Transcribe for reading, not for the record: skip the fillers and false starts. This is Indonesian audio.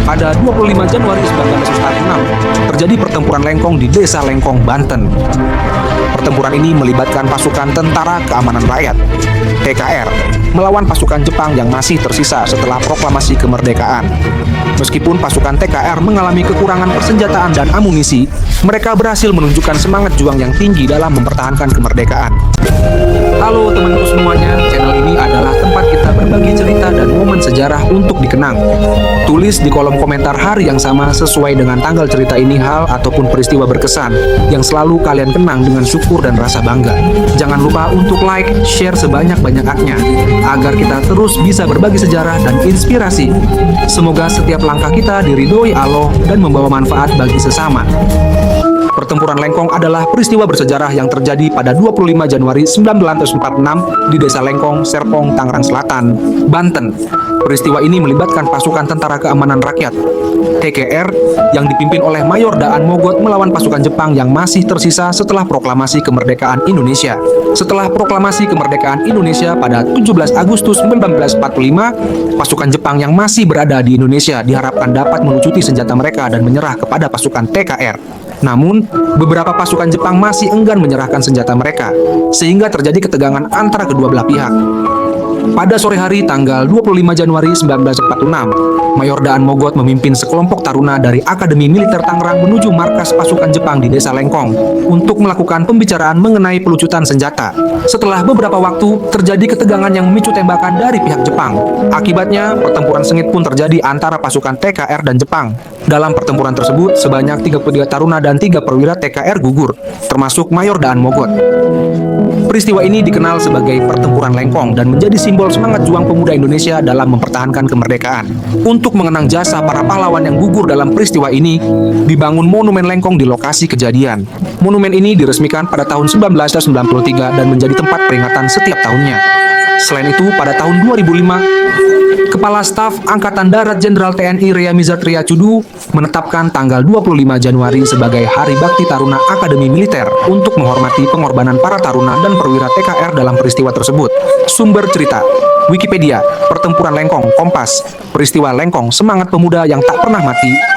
Pada 25 Januari 1946, terjadi pertempuran Lengkong di Desa Lengkong, Banten. Pertempuran ini melibatkan pasukan Tentara Keamanan Rakyat (TKR) melawan pasukan Jepang yang masih tersisa setelah proklamasi kemerdekaan. Meskipun pasukan TKR mengalami kekurangan persenjataan dan amunisi, mereka berhasil menunjukkan semangat juang yang tinggi dalam mempertahankan kemerdekaan. Halo teman-teman semuanya, channel ini adalah tempat kita berbagi cerita dan momen sejarah untuk dikenang. Tulis di kolom komentar hari yang sama sesuai dengan tanggal cerita ini hal ataupun peristiwa berkesan yang selalu kalian kenang dengan syukur dan rasa bangga. Jangan lupa untuk like, share sebanyak-banyaknya agar kita terus bisa berbagi sejarah dan inspirasi. Semoga setiap langkah kita diridhoi Allah dan membawa manfaat bagi sesama. Pertempuran Lengkong adalah peristiwa bersejarah yang terjadi pada 25 Januari 1946 di Desa Lengkong, Serpong, Tangerang Selatan, Banten. Peristiwa ini melibatkan pasukan Tentara Keamanan Rakyat (TKR) yang dipimpin oleh Mayor Daan Mogot melawan pasukan Jepang yang masih tersisa setelah proklamasi kemerdekaan Indonesia. Setelah proklamasi kemerdekaan Indonesia pada 17 Agustus 1945, pasukan Jepang yang masih berada di Indonesia diharapkan dapat melucuti senjata mereka dan menyerah kepada pasukan TKR. Namun, beberapa pasukan Jepang masih enggan menyerahkan senjata mereka, sehingga terjadi ketegangan antara kedua belah pihak. Pada sore hari tanggal 25 Januari 1946, Mayor Daan Mogot memimpin sekelompok taruna dari Akademi Militer Tangerang menuju markas pasukan Jepang di Desa Lengkong untuk melakukan pembicaraan mengenai pelucutan senjata. Setelah beberapa waktu, terjadi ketegangan yang memicu tembakan dari pihak Jepang. Akibatnya, pertempuran sengit pun terjadi antara pasukan TKR dan Jepang. Dalam pertempuran tersebut, sebanyak 33 taruna dan 3 perwira TKR gugur, termasuk Mayor Daan Mogot. Peristiwa ini dikenal sebagai Pertempuran Lengkong dan menjadi simbol semangat juang pemuda Indonesia dalam mempertahankan kemerdekaan. Untuk mengenang jasa para pahlawan yang gugur dalam peristiwa ini, dibangun Monumen Lengkong di lokasi kejadian. Monumen ini diresmikan pada tahun 1993 dan menjadi tempat peringatan setiap tahunnya. Selain itu, pada tahun 2005, Kepala Staf Angkatan Darat Jenderal TNI Ria Mizard Triacudu menetapkan tanggal 25 Januari sebagai Hari Bakti Taruna Akademi Militer untuk menghormati pengorbanan para taruna dan perwira TKR dalam peristiwa tersebut. Sumber cerita: Wikipedia, Pertempuran Lengkong, Kompas, peristiwa Lengkong, semangat pemuda yang tak pernah mati.